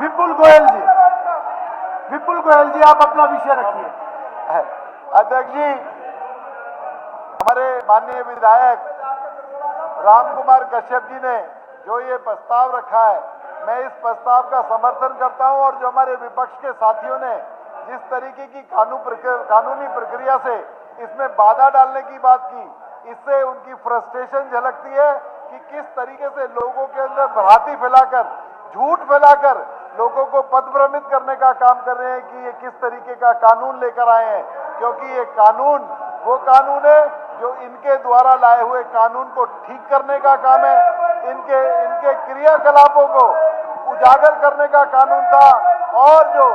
विपुल गोयल जी, विपुल गोयल जी आप अपना विषय रखिए। अध्यक्ष जी, हमारे माननीय विधायक राम कुमार कश्यप जी ने जो ये प्रस्ताव रखा है, मैं इस प्रस्ताव का समर्थन करता हूं और जो हमारे विपक्ष के साथियों ने जिस तरीके की कानूनी प्रक्रिया से इसमें बाधा डालने की बात की, इससे उनकी फ्रस्ट्रेशन झलकती है कि किस तरीके से लोगों के अंदर भ्रांति फैलाकर, झूठ फैलाकर लोगों को पथभ्रमित करने का काम कर रहे हैं कि ये किस तरीके का कानून लेकर आए हैं। क्योंकि ये कानून वो कानून है जो इनके द्वारा लाए हुए कानून को ठीक करने का काम है, इनके क्रियाकलापों को उजागर करने का कानून था। और जो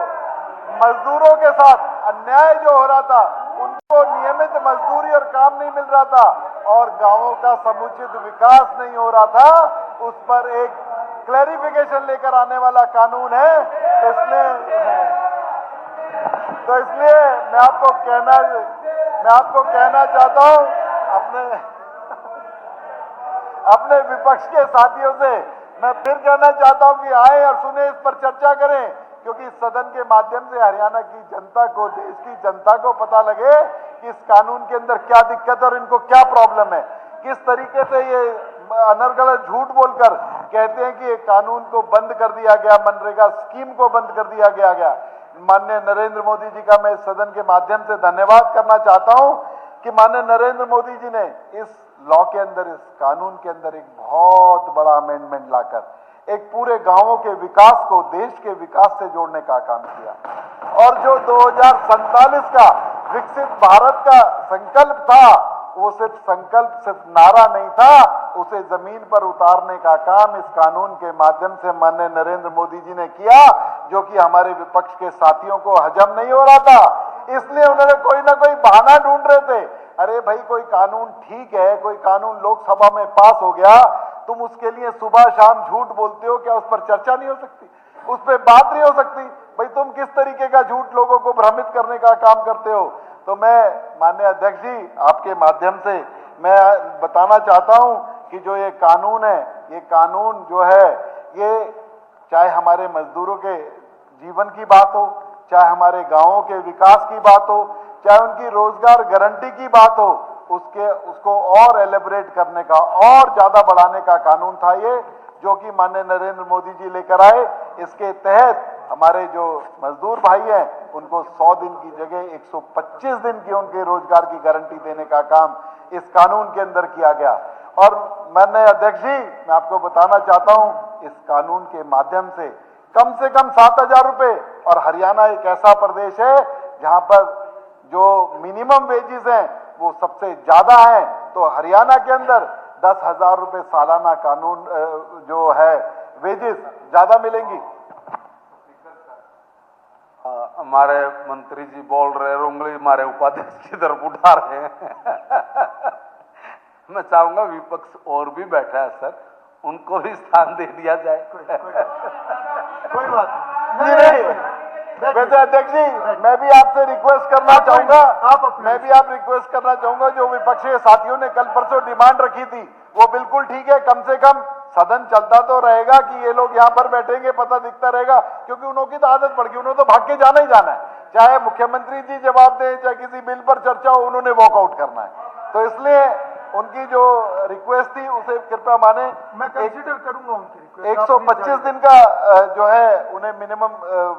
मजदूरों के साथ अन्याय जो हो रहा था, उनको नियमित मजदूरी और काम नहीं मिल रहा था और गांवों का समुचित विकास नहीं हो रहा था, उस पर एक क्लैरिफिकेशन लेकर आने वाला कानून है। तो इसलिए मैं आपको कहना चाहता हूं अपने विपक्ष के साथियों से, मैं फिर कहना चाहता हूं कि आए और सुने, इस पर चर्चा करें, क्योंकि इस सदन के माध्यम से हरियाणा की जनता को, देश की जनता को पता लगे कि इस कानून के अंदर क्या दिक्कत है और इनको क्या प्रॉब्लम है। किस तरीके से ये अनर्गल झूठ बोलकर कहते हैं कि ये कानून को बंद कर दिया गया, मनरेगा स्कीम को बंद कर दिया गया। माननीय नरेंद्र मोदी जी का मैं इस सदन के माध्यम से धन्यवाद करना चाहता हूं कि माननीय नरेंद्र मोदी जी ने इस लॉ के अंदर, इस कानून के अंदर एक बहुत बड़ा अमेंडमेंट लाकर एक पूरे गांवों के विकास को देश के विकास से जोड़ने का काम किया। और जो 2047 का विकसित भारत का संकल्प था, वो सिर्फ नारा नहीं था, उसे जमीन पर उतारने का काम इस कानून के माध्यम से माननीय नरेंद्र मोदी जी ने किया, जो कि हमारे विपक्ष के साथियों को हजम नहीं हो रहा था। इसलिए उन्होंने कोई ना कोई बहाना ढूंढ रहे थे। अरे भाई, कोई कानून ठीक है, कोई कानून लोकसभा में पास हो गया, तुम उसके लिए सुबह शाम झूठ बोलते हो, क्या उस पर चर्चा नहीं हो सकती, उस पर बात नहीं हो सकती? भाई, तुम किस तरीके का झूठ लोगों को भ्रमित करने का काम करते हो। तो मैं माननीय अध्यक्ष जी, आपके माध्यम से मैं बताना चाहता हूं कि जो ये कानून है, ये कानून जो है, ये चाहे हमारे मजदूरों के जीवन की बात हो, चाहे हमारे गांवों के विकास की बात हो, चाहे उनकी रोजगार गारंटी की बात हो, उसको और एलेबरेट करने का, और ज्यादा बढ़ाने का कानून था ये, जो कि माननीय नरेंद्र मोदी जी लेकर आए। इसके तहत हमारे जो मजदूर भाई हैं, उनको 100 दिन की जगह 125 दिन की उनके रोजगार की गारंटी देने का काम इस कानून के अंदर किया गया। और माननीय अध्यक्ष जी, मैं आपको बताना चाहता हूं, इस कानून के माध्यम से कम 7,000 रुपए, और हरियाणा एक ऐसा प्रदेश है जहां पर जो मिनिमम वेजेस हैं वो सबसे ज्यादा है, तो हरियाणा के अंदर 10,000 रुपए सालाना कानून जो है वेजेस ज्यादा मिलेंगी। हमारे मंत्री जी बोल रहे, उंगली हमारे उपाध्यक्ष की तरफ उठा रहे हैं। मैं चाहूंगा विपक्ष और भी बैठा है सर, उनको भी स्थान दे दिया जाए। कोई बात नहीं। वैसे अध्यक्ष जी, मैं भी आपसे रिक्वेस्ट करना चाहूंगा, रिक्वेस्ट करना चाहूंगा, जो विपक्षी साथियों ने कल परसों डिमांड रखी थी, वो बिल्कुल ठीक है। कम से कम सदन चलता तो रहेगा कि ये लोग यहाँ पर बैठेंगे, पता दिखता रहेगा, क्योंकि उनकी तो आदत पड़ गई, उन्होंने तो भाग के जाना ही जाना है। चाहे मुख्यमंत्री जी जवाब दें, चाहे किसी बिल पर चर्चा हो, उन्होंने वॉकआउट करना है। तो इसलिए उनकी जो रिक्वेस्ट थी उसे कृपया माने, मैं कंसीडर करूंगा उनकी रिक्वेस्ट। 125 दिन का जो है उन्हें मिनिमम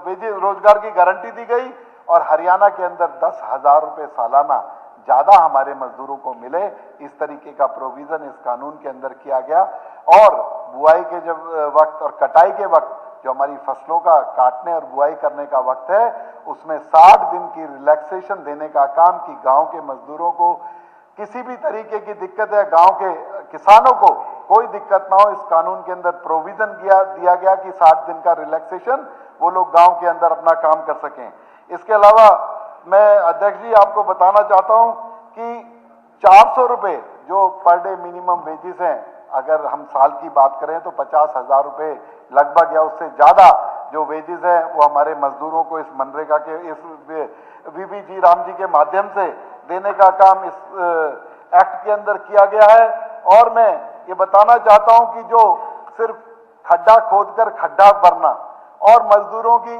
वेजेस, रोजगार की गारंटी दी गई, और हरियाणा के अंदर 10,000 रुपए सालाना ज्यादा हमारे मजदूरों को मिले, इस तरीके का प्रोविजन इस कानून के अंदर किया गया। और बुआई के जब वक्त और कटाई के वक्त, जो हमारी फसलों का काटने और बुआई करने का वक्त है, उसमें 60 दिन की रिलैक्सेशन देने का काम, कि गांव के मजदूरों को किसी भी तरीके की दिक्कत है, गांव के किसानों को कोई दिक्कत ना हो, इस कानून के अंदर प्रोविजन दिया गया कि 60 दिन का रिलैक्सेशन वो लोग गांव के अंदर अपना काम कर सकें। इसके अलावा मैं अध्यक्ष जी आपको बताना चाहता हूं कि 400 रुपए जो पर डे मिनिमम वेजेस हैं, अगर हम साल की बात करें तो 50,000 रुपए लगभग या उससे ज्यादा जो वेजेस हैं वो हमारे मजदूरों को इस मनरेगा के, इस वीबीजी राम जी के माध्यम से देने का काम इस एक्ट के अंदर किया गया है। और मैं ये बताना चाहता हूं कि जो सिर्फ खड्डा खोदकर खड्डा भरना और मजदूरों की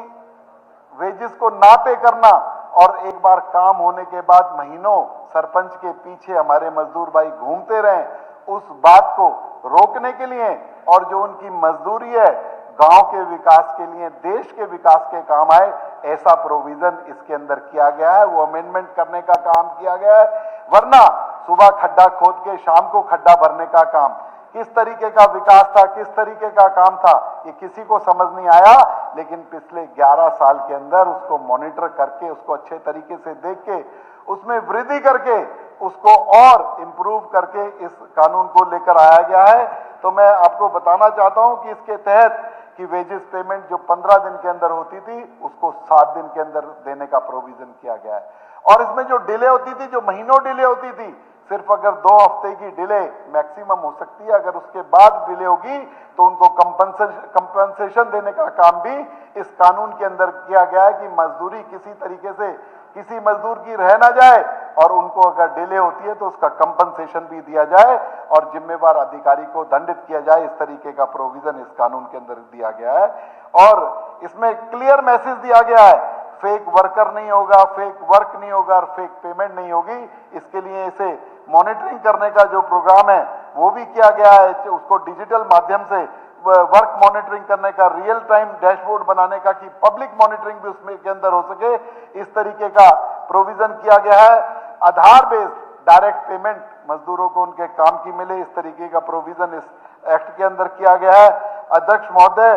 वेजेस को ना पे करना और एक बार काम होने के बाद महीनों सरपंच के पीछे हमारे मजदूर भाई घूमते रहे, उस बात को रोकने के लिए और जो उनकी मजदूरी है गांव के विकास के लिए, देश के विकास के काम आए, ऐसा प्रोविजन इसके अंदर किया गया है। वो अमेंडमेंट करने का काम किया गया है। वरना सुबह खड्डा खोद के शाम को खड्डा भरने का काम, किस तरीके का विकास था, किस तरीके का काम था, ये किसी को समझ नहीं आया। लेकिन पिछले 11 साल के अंदर उसको मॉनिटर करके, उसको अच्छे तरीके से देख के, उसमें वृद्धि करके, उसको और इंप्रूव करके इस कानून को लेकर आया गया है। तो मैं आपको बताना चाहता हूं कि इसके तहत कि वेजेस पेमेंट जो 15 दिन के अंदर होती थी उसको 7 दिन के अंदर देने का प्रोविजन किया गया है। और इसमें जो डिले होती थी, जो महीनों डिले होती थी, सिर्फ अगर 2 हफ्ते की डिले मैक्सिमम हो सकती है, अगर उसके बाद डिले होगी तो उनको कंपनसेशन देने का काम भी इस कानून के अंदर किया गया है कि मजदूरी किसी तरीके से किसी मजदूर की रह ना जाए और उनको अगर डिले होती है तो उसका कंपनसेशन भी दिया जाए और जिम्मेवार अधिकारी को दंडित किया जाए। इस तरीके का प्रोविजन इस कानून के अंदर दिया गया है और इसमें क्लियर मैसेज दिया गया है, फेक वर्कर नहीं होगा, फेक वर्क नहीं होगा और फेक पेमेंट नहीं होगी। इसके लिए इसे मॉनिटरिंग करने का जो प्रोग्राम है वो भी किया गया है, उसको डिजिटल माध्यम से वर्क मॉनिटरिंग करने का, रियल टाइम डैशबोर्ड बनाने का कि पब्लिक मॉनिटरिंग भी उसमें के अंदर हो सके, इस तरीके का प्रोविजन किया गया है। आधार बेस्ड डायरेक्ट पेमेंट मजदूरों को उनके काम की मिले, इस तरीके का प्रोविजन इस एक्ट के अंदर किया गया है। अध्यक्ष महोदय,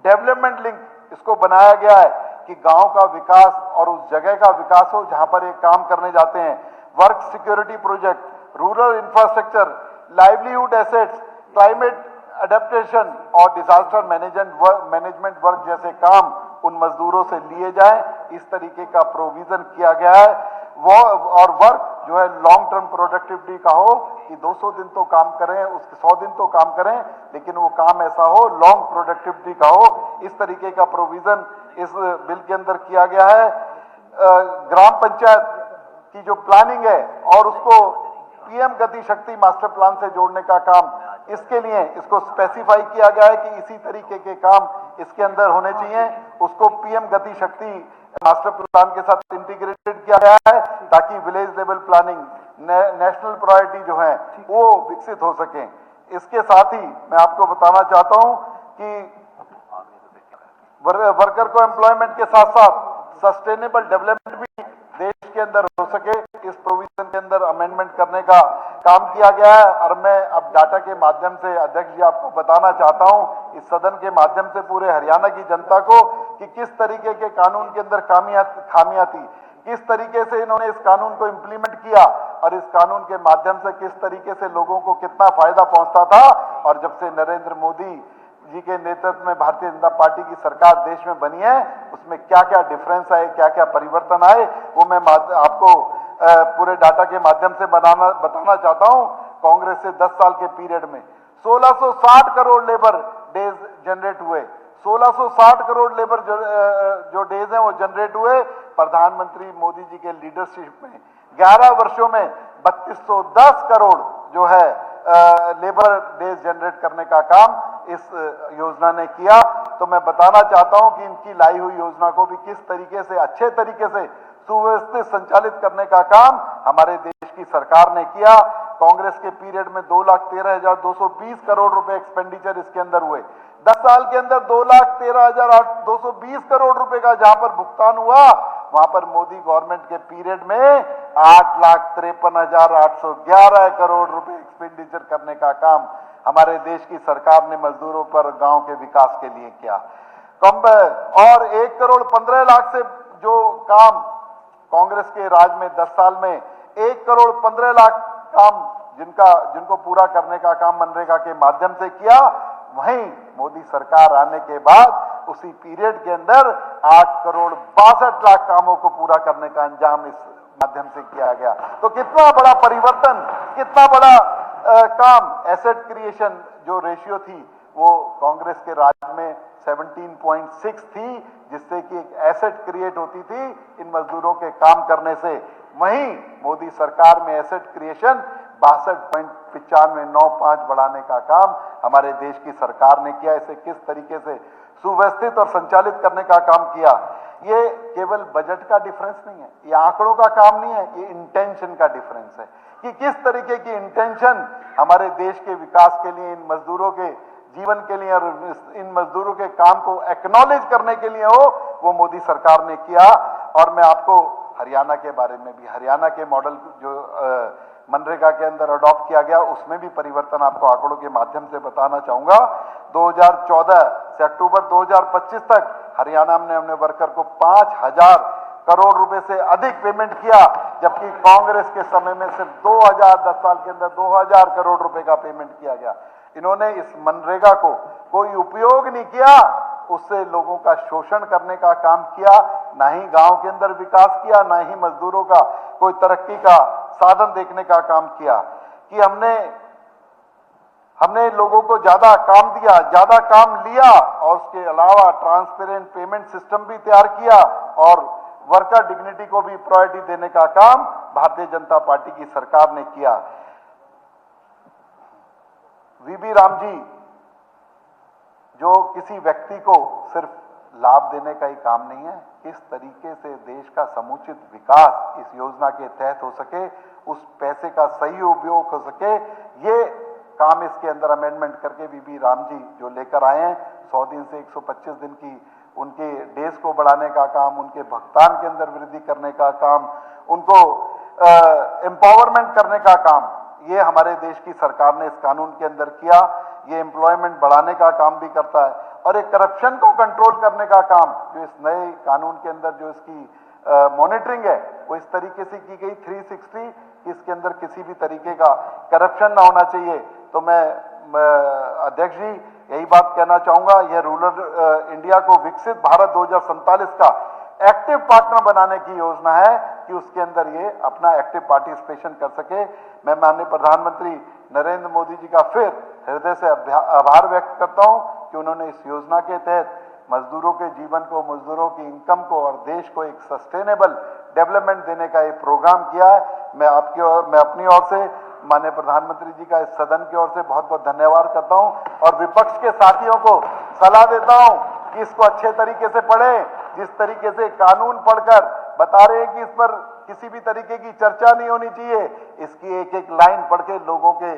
डेवलपमेंट लिंक इसको बनाया गया है कि गांव का विकास और उस जगह का विकास हो जहां पर ये काम करने जाते हैं। Work security project, rural infrastructure, livelihood assets, climate adaptation और डिजास्टर मैनेजमेंट वर्क जैसे काम उन मजदूरों से लिए जाएं, इस तरीके का प्रोविजन किया गया है। वो और वर्क जो है लॉन्ग टर्म प्रोडक्टिविटी का हो कि 200 दिन तो काम करें, उसके 100 दिन तो काम करें, लेकिन वो काम ऐसा हो लॉन्ग प्रोडक्टिविटी का हो, इस तरीके का प्रोविजन इस बिल के अंदर किया गया है। ग्राम पंचायत की जो प्लानिंग है और उसको पीएम गति शक्ति मास्टर प्लान से जोड़ने का काम, इसके लिए इसको स्पेसिफाई किया गया है कि इसी तरीके के काम इसके अंदर होने चाहिए। उसको पीएम गति शक्ति मास्टर प्लान के साथ इंटीग्रेटेड किया गया है ताकि village level planning, national priority जो है वो विकसित हो सके। इसके साथ ही मैं आपको बताना चाहता हूं कि वर्कर को एम्प्लॉयमेंट के साथ साथ सस्टेनेबल डेवलपमेंट भी देश के अंदर हो सके, इस प्रोविजन के अंदर अमेंडमेंट करने का काम किया गया है। और मैं अब डाटा के माध्यम से अध्यक्ष जी आपको बताना चाहता हूं, इस सदन के माध्यम से पूरे हरियाणा की जनता को, कि किस तरीके के कानून के अंदर खामियां थी, किस तरीके से इन्होंने इस कानून को इंप्लीमेंट किया और इस कानून के माध्यम से किस तरीके से लोगों को कितना फायदा पहुंचता था। और जब से नरेंद्र मोदी जी के नेतृत्व में भारतीय जनता पार्टी की सरकार देश में बनी है, उसमें क्या क्या डिफरेंस आए, क्या क्या परिवर्तन आए, वो मैं आपको पूरे डाटा के माध्यम से बताना चाहता हूं। कांग्रेस से 10 साल के पीरियड में 1660 करोड़ लेबर डेज जनरेट हुए, 1660 करोड़ लेबर जो डेज हैं वो जनरेट हुए। प्रधानमंत्री मोदी जी के लीडरशिप में 11 वर्षों में 3210 करोड़ जो है लेबर डेज जनरेट करने का काम इस योजना ने किया। तो मैं बताना चाहता हूं कि इनकी लाई हुई योजना को भी किस तरीके से अच्छे तरीके से सुव्यवस्थित संचालित करने का काम हमारे देश की सरकार ने किया। कांग्रेस के पीरियड में 2,13,220 करोड़ रुपए एक्सपेंडिचर इसके अंदर हुए। 10 साल के अंदर 2,13,220 करोड़ रुपए का जहां पर भुगतान हुआ, वहां पर मोदी गवर्नमेंट के पीरियड में 8,53,811 करोड़ रुपए एक्सपेंडिचर करने का काम हमारे देश की सरकार ने मजदूरों पर, गांव के विकास के लिए किया। और 1,15,00,000 से जो काम कांग्रेस के राज में 10 साल में 1,15,00,000 काम जिनको पूरा करने का काम मनरेगा के माध्यम से किया, वहीं मोदी सरकार आने के बाद उसी पीरियड के अंदर 8,62,00,000 कामों को पूरा करने का अंजाम इस माध्यम से किया गया। तो कितना बड़ा परिवर्तन, कितना बड़ा काम। एसेट क्रिएशन जो रेशियो थी वो कांग्रेस के राज में 17.6 थी, जिससे कि एक एसेट क्रिएट होती थी इन मजदूरों के काम करने से। वहीं मोदी सरकार में एसेट क्रिएशन 62.9595 बढ़ाने का काम हमारे देश की सरकार ने किया। इसे किस तरीके से सुव्यवस्थित और संचालित करने का काम किया। ये केवल बजट का डिफरेंस नहीं है, ये आंकड़ों का काम नहीं है, ये इंटेंशन का डिफरेंस है कि किस तरीके की इंटेंशन हमारे देश के विकास के लिए, इन मजदूरों के जीवन के लिए और इन मजदूरों के काम को एक्नॉलेज करने के लिए हो, वो मोदी सरकार ने किया। और मैं आपको हरियाणा के बारे में भी, हरियाणा के मॉडल जो मनरेगा के अंदर अडॉप्ट किया गया, उसमें भी परिवर्तन आपको आंकड़ों के माध्यम से बताना चाहूंगा। 2014 से अक्टूबर 2025 तक हरियाणा में हमने वर्कर को 5,000 करोड़ रुपए से अधिक पेमेंट किया, जबकि कांग्रेस के समय में सिर्फ 10 साल के अंदर 2000 करोड़ रुपए का पेमेंट किया गया। इन्होंने इस मनरेगा को कोई उपयोग नहीं किया, उससे लोगों का शोषण करने का काम किया, ना ही गांव के अंदर विकास किया, ना ही मजदूरों का कोई तरक्की का साधन देखने का काम किया। कि हमने लोगों को ज्यादा काम दिया, ज्यादा काम लिया और उसके अलावा ट्रांसपेरेंट पेमेंट सिस्टम भी तैयार किया और वर्कर डिग्निटी को भी प्रायोरिटी देने का काम भारतीय जनता पार्टी की सरकार ने किया। वीबी राम जी जो किसी व्यक्ति को सिर्फ लाभ देने का ही काम नहीं है, किस तरीके से देश का समुचित विकास इस योजना के तहत हो सके, उस पैसे का सही उपयोग हो सके, ये काम इसके अंदर अमेंडमेंट करके वीबी राम जी जो लेकर आए हैं, 100 दिन से 125 दिन की उनके डेज को बढ़ाने का काम, उनके भुगतान के अंदर वृद्धि करने का काम, उनको एम्पावरमेंट करने का काम, ये हमारे देश की सरकार ने इस कानून के अंदर किया। ये एम्प्लॉयमेंट बढ़ाने का काम भी करता है और एक करप्शन को कंट्रोल करने का काम जो इस नए कानून के अंदर जो इसकी मॉनिटरिंग है वो इस तरीके से की गई 360, इसके अंदर किसी भी तरीके का करप्शन ना होना चाहिए। तो मैं अध्यक्ष जी यही बात कहना चाहूंगा, यह रूरल इंडिया को विकसित भारत 2047 का एक्टिव पार्टनर बनाने की योजना है कि उसके अंदर ये अपना एक्टिव पार्टिसिपेशन कर सके। मैं माननीय प्रधानमंत्री नरेंद्र मोदी जी का फिर हृदय से आभार व्यक्त करता हूं कि उन्होंने इस योजना के तहत मजदूरों के जीवन को, मजदूरों की इनकम को और देश को एक सस्टेनेबल डेवलपमेंट देने का एक प्रोग्राम किया है। मैं अपनी ओर से माननीय प्रधानमंत्री जी का इस सदन की ओर से बहुत बहुत धन्यवाद करता हूं और विपक्ष के साथियों को सलाह देता हूं कि इसको अच्छे तरीके से पढ़ें। जिस तरीके से कानून पढ़कर बता रहे हैं कि इस पर किसी भी तरीके की चर्चा नहीं होनी चाहिए, इसकी एक एक लाइन पढ़ के लोगों के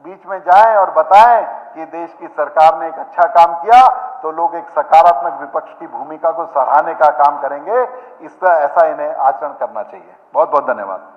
बीच में जाएं और बताएं कि देश की सरकार ने एक अच्छा काम किया, तो लोग एक सकारात्मक विपक्ष की भूमिका को सराहने का काम करेंगे। इसका ऐसा इन्हें आचरण करना चाहिए। बहुत बहुत धन्यवाद।